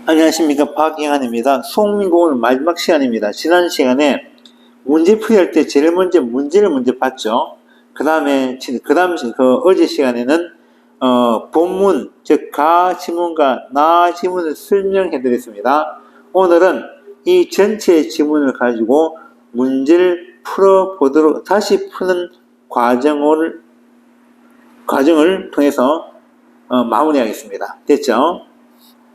안녕하십니까, 박영환입니다. 수학민고 오늘 마지막 시간입니다. 지난 시간에 문제 풀이할 때 제일 먼저 문제를 먼저 봤죠. 그 다음에 어제 시간에는 본문, 즉 가 지문과 나 지문을 설명해 드렸습니다. 오늘은 이 전체 지문을 가지고 문제를 풀어보도록, 다시 푸는 과정을 통해서 마무리하겠습니다. 됐죠?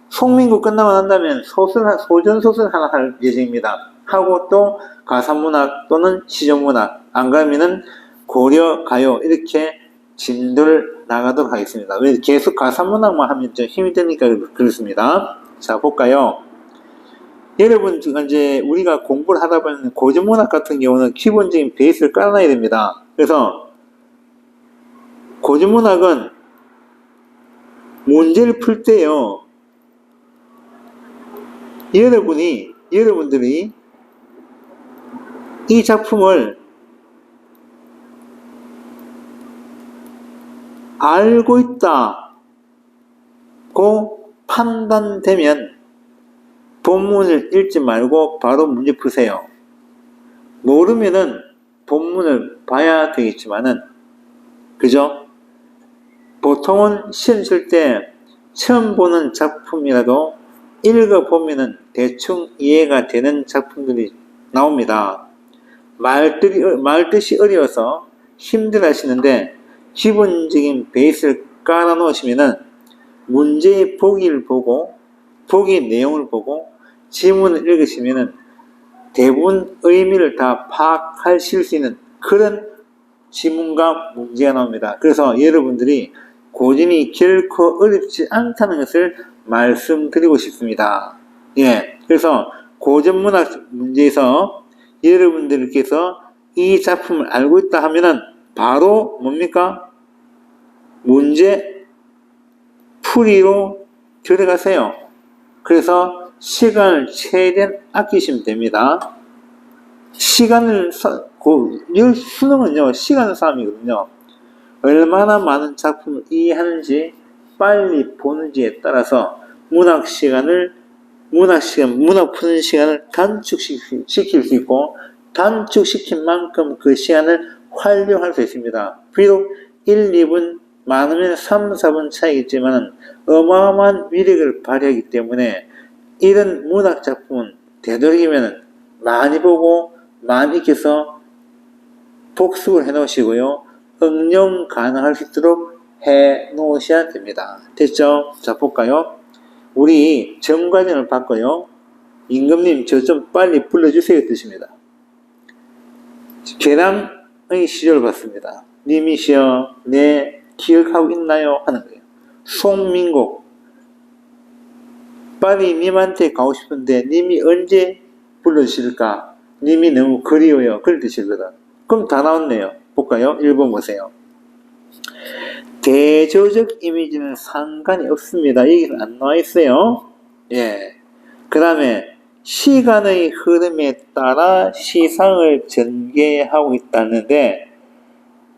송민구 끝나고 난다면 소전소설 하나 할 예정입니다. 하고 또 가산문학 또는 시정문학, 안 가면은 고려, 가요, 이렇게 진도를 나가도록 하겠습니다. 왜 계속 가산문학만 하면 좀 힘이 드니까 그렇습니다. 자, 볼까요? 여러분, 이제 우리가 공부를 하다 보면 고전문학 같은 경우는 기본적인 베이스를 깔아놔야 됩니다. 그래서 고전문학은 문제를 풀 때요, 여러분들이 이 작품을 알고 있다고 판단되면 본문을 읽지 말고 바로 문제 푸세요. 모르면은 본문을 봐야 되겠지만은, 그죠? 보통은 시험 칠 때 처음 보는 작품이라도 읽어보면은 대충 이해가 되는 작품들이 나옵니다. 말뜻이 어려워서 힘들어 하시는데 기본적인 베이스를 깔아 놓으시면은 문제의 보기를 보고, 보기 내용을 보고 지문을 읽으시면은 대부분 의미를 다 파악하실 수 있는 그런 지문과 문제가 나옵니다. 그래서 여러분들이 고전이 결코 어렵지 않다는 것을 말씀드리고 싶습니다. 예. 그래서 고전문학 문제에서 여러분들께서 이 작품을 알고 있다 하면은 바로 뭡니까? 문제 풀이로 들어가세요. 그래서 시간을 최대한 아끼시면 됩니다. 수능은요, 시간 싸움이거든요. 얼마나 많은 작품을 이해하는지, 빨리 보는지에 따라서 문학 푸는 시간을 단축시킬 수 있고, 단축시킨 만큼 그 시간을 활용할 수 있습니다. 비록 1, 2분, 많으면 3, 4분 차이겠지만 어마어마한 위력을 발휘하기 때문에 이런 문학 작품은 되도록이면 많이 보고 많이 익혀서 복습을 해 놓으시고요, 응용 가능할 수 있도록 해 놓으셔야 됩니다. 됐죠? 자, 볼까요? 우리 정과정을 봤고요. 임금님, 저 좀 빨리 불러주세요 뜻입니다. 개랑의 시절을 봤습니다. 님이시여 내 기억하고 있나요? 하는 거예요. 송민국, 빨리 님한테 가고 싶은데 님이 언제 불러주실까? 님이 너무 그리워요. 그럴 뜻이거든. 그럼 다 나왔네요. 볼까요? 1번 보세요. 대조적 이미지는 상관이 없습니다. 여기는 안 나와 있어요. 예. 그 다음에 시간의 흐름에 따라 시상을 전개하고 있다는데,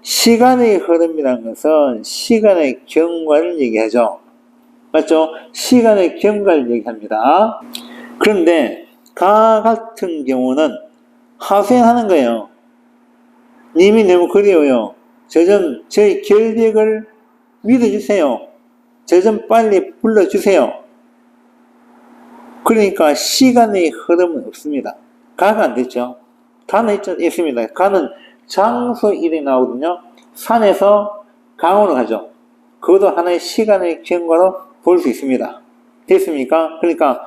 시간의 흐름이라는 것은 시간의 경과를 얘기하죠. 맞죠? 시간의 경과를 얘기합니다. 그런데 가 같은 경우는 하소연하는 거예요. 님이 너무 그리워요. 저희 결백을 믿어주세요. 저 좀 빨리 불러주세요. 그러니까 시간의 흐름은 없습니다. 가가 안 됐죠. 가는 있습니다. 가는 장소 이름이 나오거든요. 산에서 강으로 가죠. 그것도 하나의 시간의 경과로 볼 수 있습니다. 됐습니까? 그러니까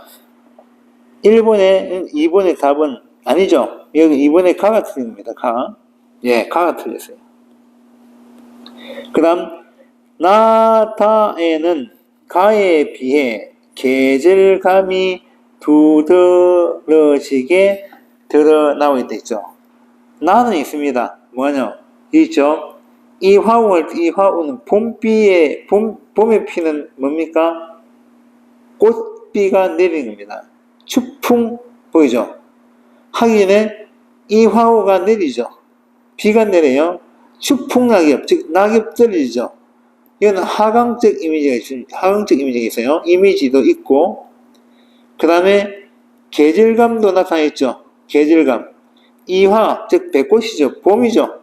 2번의 답은 아니죠. 여기 2번에 가가 틀린 겁니다. 가. 예, 가가 틀렸어요. 그 다음 나다에는 가에 비해 계절감이 두드러지게 드러나고 있죠. 나는 있습니다. 뭐냐? 있죠. 이화우는 봄에 피는 뭡니까? 꽃비가 내리는 겁니다. 추풍 보이죠? 하기 전에 이화우가 내리죠. 비가 내려요. 추풍낙엽, 즉 낙엽 떨어지죠. 이건 하강적 이미지가 있어요. 이미지도 있고, 그 다음에 계절감도 나타나있죠. 계절감. 이화, 즉 벚꽃이죠. 봄이죠.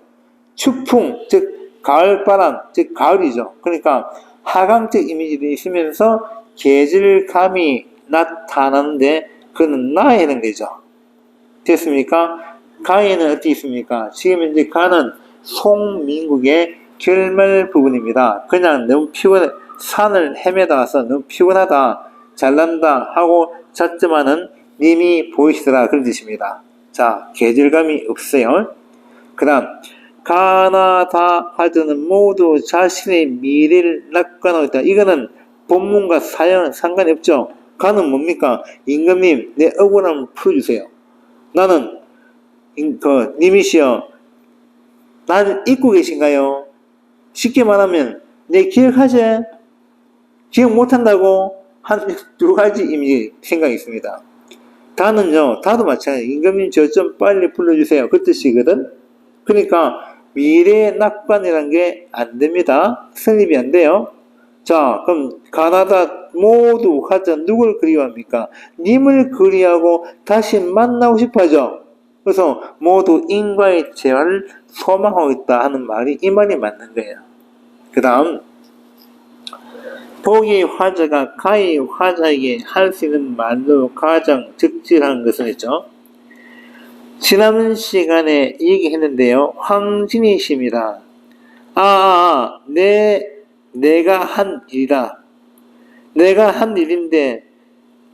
추풍, 즉 가을바람, 즉 가을이죠. 그러니까 하강적 이미지도 있으면서 계절감이 나타나는데 그는 나에 해는 거죠. 됐습니까? 가에는 어디 있습니까? 지금 현재 가는 송민국의 결말 부분입니다. 그냥 너무 피곤해, 산을 헤매다 와서 너무 피곤하다, 잘난다 하고 잤지만은 님이 보이시더라, 그런 뜻입니다. 자, 계절감이 없어요. 그 다음, 가나 다 하드는 모두 자신의 미래를 낙관하고 있다. 이거는 본문과 사연 상관이 없죠. 가는 뭡니까? 임금님, 내 억울함을 풀어주세요. 나는 님이시여, 나를 잊고 계신가요? 쉽게 말하면 내 기억하지? 기억 못한다고? 한 두 가지 이미 생각이 있습니다. 다는요, 다도 마찬가지예요. 임금님 저 좀 빨리 불러주세요. 그 뜻이거든. 그러니까 미래 낙관이란 게 안 됩니다. 성립이 안 돼요. 자, 그럼 가나다 모두 하자 누굴 그리워합니까? 님을 그리워하고 다시 만나고 싶어하죠. 그래서 모두 인과의 재화를 소망하고 있다 하는 말이 이 말이 맞는 거예요. 그 다음, 복의 화자가 가의 화자에게 할 수 있는 말로 가장 적절한 것은 있죠. 지난 시간에 얘기했는데요. 황진이십니다. 내가 한 일이다. 내가 한 일인데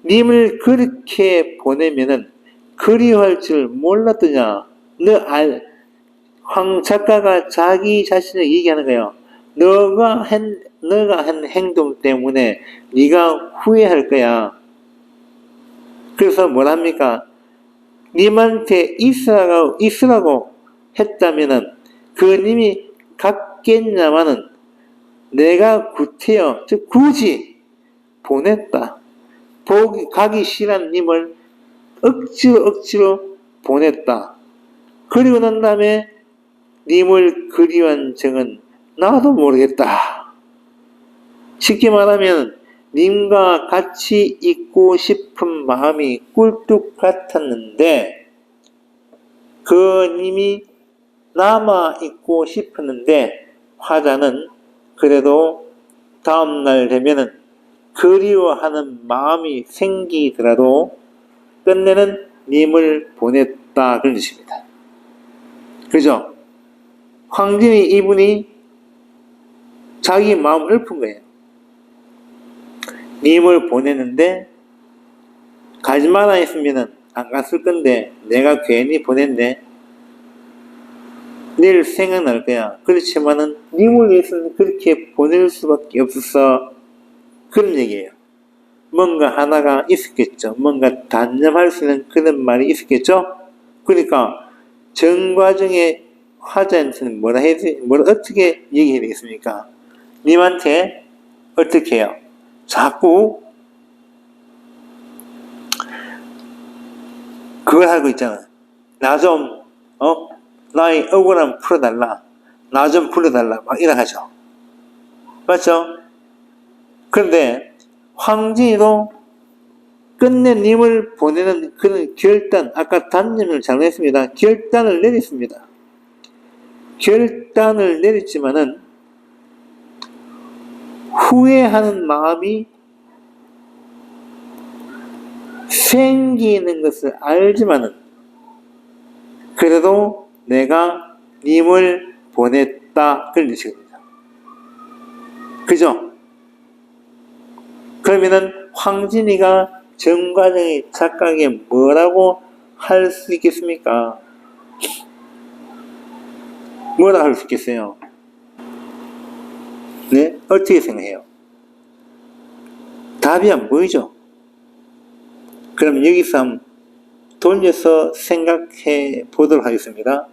님을 그렇게 보내면은 그리워할 줄 몰랐더냐. 황 작가가 자기 자신을 얘기하는 거예요. 너가 한 행동 때문에 네가 후회할 거야. 그래서 뭐랍니까? 님한테 있으라고 했다면은 그 님이 갔겠냐마는 내가 구태여, 즉 굳이 보냈다. 가기 싫은 님을 억지로 보냈다. 그리고 난 다음에 님을 그리워한 정은 나도 모르겠다. 쉽게 말하면 님과 같이 있고 싶은 마음이 꿀뚝 같았는데 그 님이 남아 있고 싶었는데 화자는 그래도 다음날 되면은 그리워하는 마음이 생기더라도 끝내는 님을 보냈다, 그런 뜻입니다. 그죠? 황진이 이분이 자기 마음을 읊은 거예요. 님을 보냈는데 가지 마라 했으면 안 갔을 건데 내가 괜히 보냈네. 내일 생각날 거야. 그렇지만은 님을 위해서는 그렇게 보낼 수밖에 없었어. 그런 얘기예요. 뭔가 하나가 있었겠죠. 뭔가 단념할 수 있는 그런 말이 있었겠죠. 그러니까 전 과정에 화자한테는 뭐라 어떻게 얘기해야 되겠습니까? 님한테 어떻게 해요? 자꾸 그걸 하고 있잖아. 나 좀 나의 억울함 풀어달라. 나 좀 불러달라. 막 이래 하죠. 맞죠? 그런데 황진이도 끝내 님을 보내는 그런 결단, 아까 단념을 잘했습니다. 결단을 내렸습니다. 결단을 내렸지만은 후회하는 마음이 생기는 것을 알지만은 그래도 내가 님을 보냈다, 그런 뜻입니다. 그죠? 그러면은 황진이가 정과정의 작가에게 뭐라고 할 수 있겠습니까? 뭐라 할 수 있겠어요? 네? 어떻게 생각해요? 답이 안 보이죠? 그럼 여기서 한번 돌려서 생각해 보도록 하겠습니다.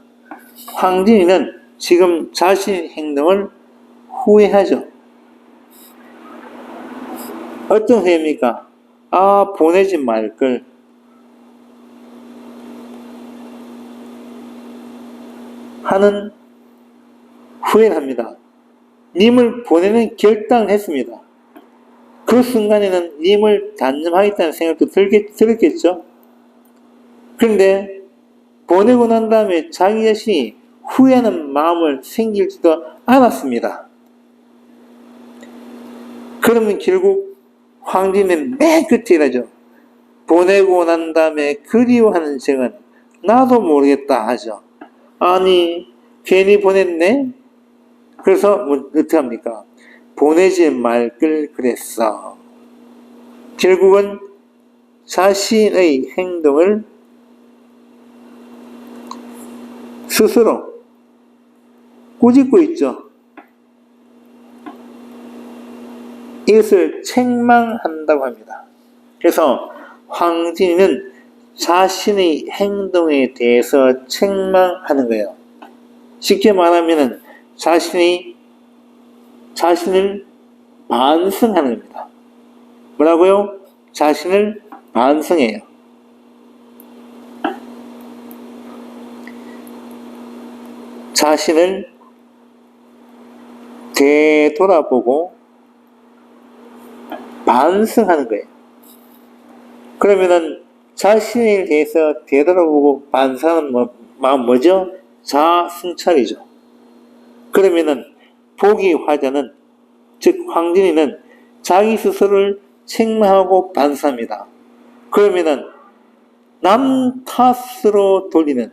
황진이는 지금 자신의 행동을 후회하죠. 어떤 후회입니까? 보내지 말걸. 하는 후회를 합니다. 님을 보내는 결단을 했습니다. 그 순간에는 님을 단념하겠다는 생각도 들었겠죠. 그런데 보내고 난 다음에 자기 자신이 후회하는 마음을 생길지도 않았습니다. 그러면 결국 황진은 맨 끝에 이러죠. 보내고 난 다음에 그리워하는 적은 나도 모르겠다 하죠. 아니 괜히 보냈네? 그래서 어떻게 합니까? 보내지 말 걸 그랬어. 결국은 자신의 행동을 스스로 꾸짖고 있죠. 이것을 책망한다고 합니다. 그래서 황진이는 자신의 행동에 대해서 책망하는 거예요. 쉽게 말하면 자신을 반성하는 겁니다. 뭐라고요? 자신을 반성해요. 자신을 되돌아보고 반성하는 거예요. 그러면은 자신에 대해서 되돌아보고 반성하는 마음 뭐죠? 자아승찰이죠. 그러면은 보기 화자는, 즉 황진이는 자기 스스로를 책망하고 반성합니다. 그러면은 남 탓으로 돌리는,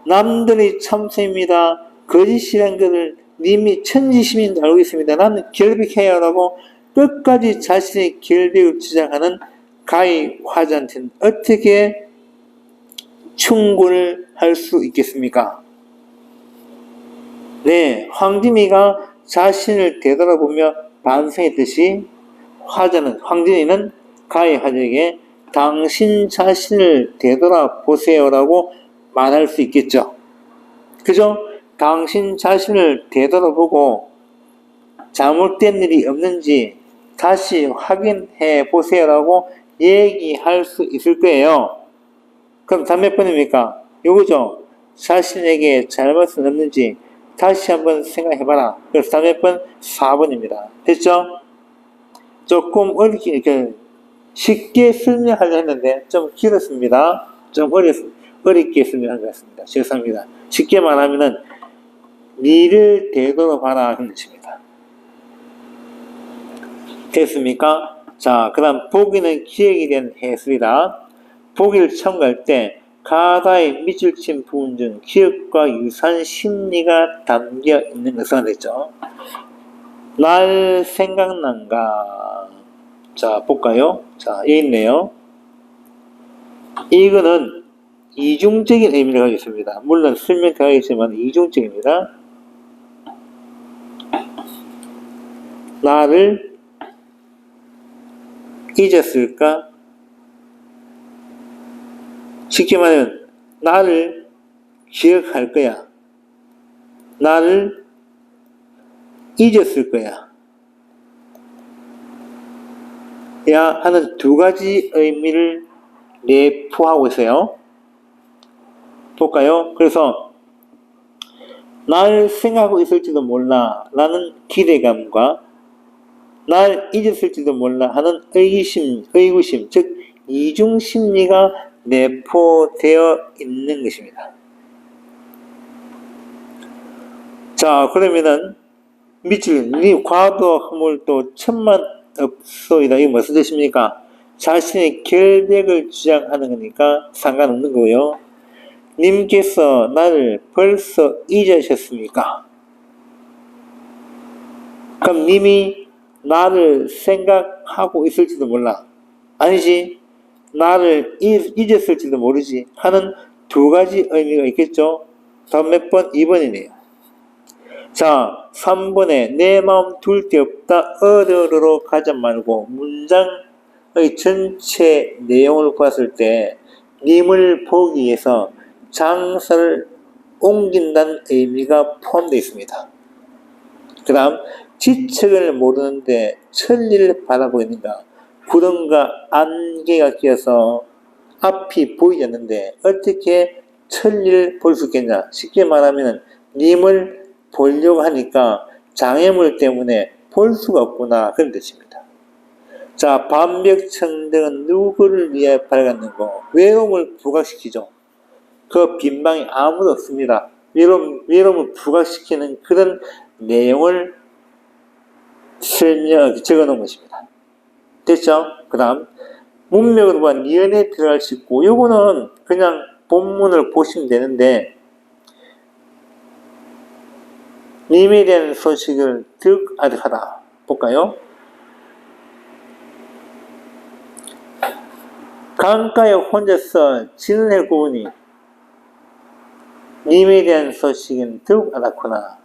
남들이 참선입니다, 거짓이라는 것을 님이 천지시민도 알고 있습니다, 나는 결백해야 라고 끝까지 자신의 결백을 주장하는 가히 화자한테는 어떻게 충고를 할 수 있겠습니까? 네, 황진이가 자신을 되돌아보며 반성했듯이 황진이는 가히 화자에게 당신 자신을 되돌아보세요라고 말할 수 있겠죠. 그죠? 당신 자신을 되돌아보고 잘못된 일이 없는지 다시 확인해 보세요라고 얘기할 수 있을 거예요. 그럼 답 몇 번입니까? 요거죠. 자신에게 잘못은 없는지 다시 한번 생각해봐라. 그래서 답 몇 번? 4번입니다. 됐죠? 조금 어렵게, 쉽게 설명하려 했는데 좀 길었습니다. 좀 어렵게 설명한 것 같습니다. 죄송합니다. 쉽게 말하면은 니를 되돌아봐라 하는 것입니다. 됐습니까? 자, 그 다음 보기는 기억에 대한 해설이다. 보기를 첨가할 때 가다의 밑줄 친 부분 중 기억과 유사한 심리가 담겨 있는 것은 됐죠. 날 생각난가? 자, 볼까요? 자, 여기 있네요. 이거는 이중적인 의미를 가지고 있습니다. 물론 설명 되어있지만 이중적입니다. 나를 잊었을까? 쉽게 말하면 나를 기억할 거야. 나를 잊었을 거야. 야 하는 두 가지 의미를 내포하고 있어요. 볼까요? 그래서 날 생각하고 있을지도 몰라 라는 기대감과 날 잊었을지도 몰라 하는 의구심, 즉 이중심리가 내포되어 있는 것입니다. 자, 그러면은 밑줄, 니 과도 허물도 천만 없소이다. 이게 무슨 뜻입니까? 자신의 결백을 주장하는 거니까 상관없는 거고요. 님께서 나를 벌써 잊으셨습니까? 그럼 님이 나를 생각하고 있을지도 몰라. 아니지. 나를 잊었을지도 모르지. 하는 두 가지 의미가 있겠죠. 다음 몇 번? 2번이네요. 자, 3번에 내 마음 둘 데 없다. 어르르로 가지 말고 문장의 전체 내용을 봤을 때 님을 보기 위해서 장소를 옮긴다는 의미가 포함되어 있습니다. 그 다음 지책을 모르는데 천리를 바라보고 있는가? 구름과 안개가 끼어서 앞이 보이지 않는데 어떻게 천리를 볼 수 있겠냐? 쉽게 말하면 님을 보려고 하니까 장애물 때문에 볼 수가 없구나, 그런 뜻입니다. 자, 반벽천등은 누구를 위해 밝았는고? 외로움을 부각시키죠. 그 빈방에 아무도 없습니다. 외로움을 부각시키는 그런 내용을 적어 놓은 것입니다. 됐죠? 그 다음, 문맥으로 보면 니은에 들어갈 수 있고, 요거는 그냥 본문을 보시면 되는데, 님에 대한 소식을 득아득하다. 볼까요? 강가에 혼자서 진을 해구우니 님에 대한 소식은 득아득하구나.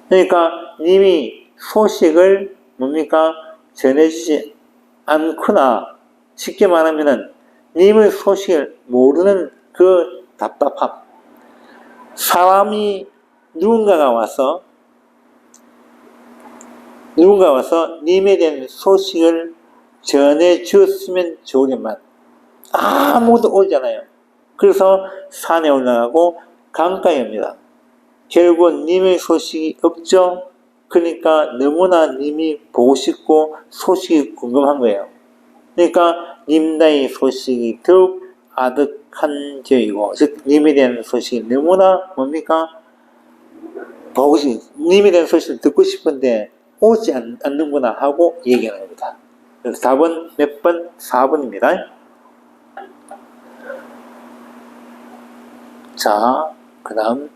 그러니까 님이 소식을 뭡니까? 전해주지 않구나. 쉽게 말하면은 님의 소식을 모르는 그 답답함. 사람이 누군가가 와서 님에 대한 소식을 전해 주었으면 좋으련만 아무도 오잖아요. 그래서 산에 올라가고 강가에 옵니다. 결국은 님의 소식이 없죠. 그러니까 너무나 님이 보고 싶고 소식이 궁금한 거예요. 그러니까 님나의 소식이 더욱 아득한 저이고, 즉 님에 대한 소식이 너무나 뭡니까? 님에 대한 소식을 듣고 싶은데 오지 않는구나 하고 얘기하는 겁니다. 그래서 답은 몇 번? 4번입니다. 자, 그 다음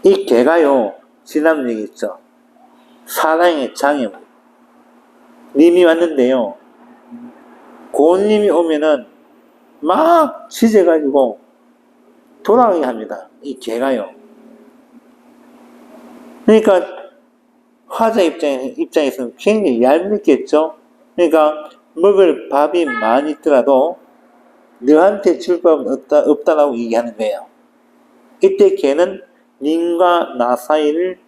이 개가요, 지난 얘기 있죠. 사랑의 장애물. 님이 왔는데요, 고님이 오면은 막 짖어가지고 돌아가게 합니다. 이 개가요. 그러니까 화자 입장에서는 굉장히 얄밉겠죠. 그러니까 먹을 밥이 많이 있더라도 너한테 줄 밥은 없다라고 얘기하는 거예요. 이때 개는 님과 나 사이를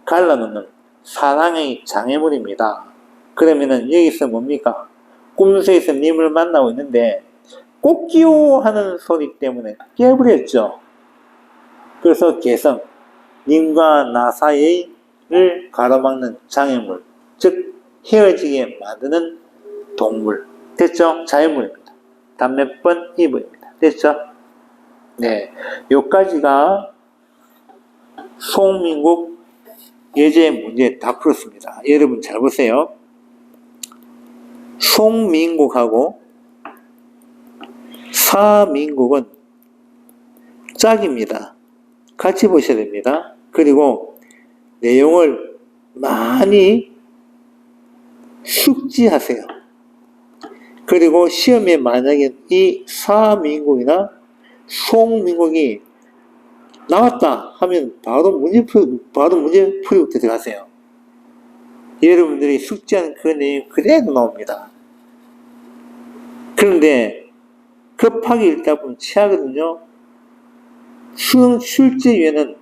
갈라놓는 사랑의 장애물입니다. 그러면은 여기서 뭡니까? 꿈속에서 님을 만나고 있는데 꽃기호 하는 소리 때문에 깨버렸죠. 그래서 개성, 님과 나 사이를 가로막는 장애물, 즉 헤어지게 만드는 동물. 됐죠? 자연물입니다. 답 몇 번? 2번입니다. 됐죠? 네, 여기까지가 송민국 예제 문제 다 풀었습니다. 여러분 잘 보세요. 송민국하고 사민국은 짝입니다. 같이 보셔야 됩니다. 그리고 내용을 많이 숙지하세요. 그리고 시험에 만약에 이 사민국이나 송민국이 나왔다 하면 바로 문제 풀이부터 들어가세요. 여러분들이 숙지한 그 내용이 그대로 나옵니다. 그런데 급하게 읽다 보면 취하거든요. 수능 출제위원회는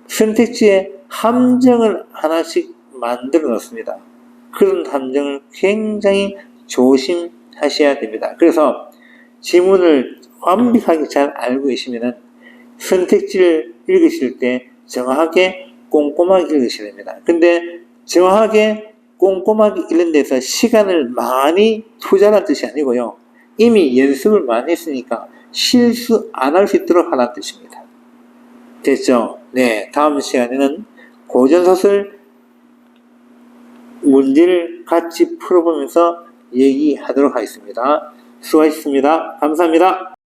선택지에 함정을 하나씩 만들어 놓습니다. 그런 함정을 굉장히 조심하셔야 됩니다. 그래서 지문을 완벽하게 잘 알고 계시면은 선택지를 읽으실 때 정확하게 꼼꼼하게 읽으셔야 됩니다. 근데 정확하게 꼼꼼하게 읽는 데서 시간을 많이 투자하는 뜻이 아니고요. 이미 연습을 많이 했으니까 실수 안 할 수 있도록 하라는 뜻입니다. 됐죠? 네, 다음 시간에는 고전소설 문제를 같이 풀어보면서 얘기하도록 하겠습니다. 수고하셨습니다. 감사합니다.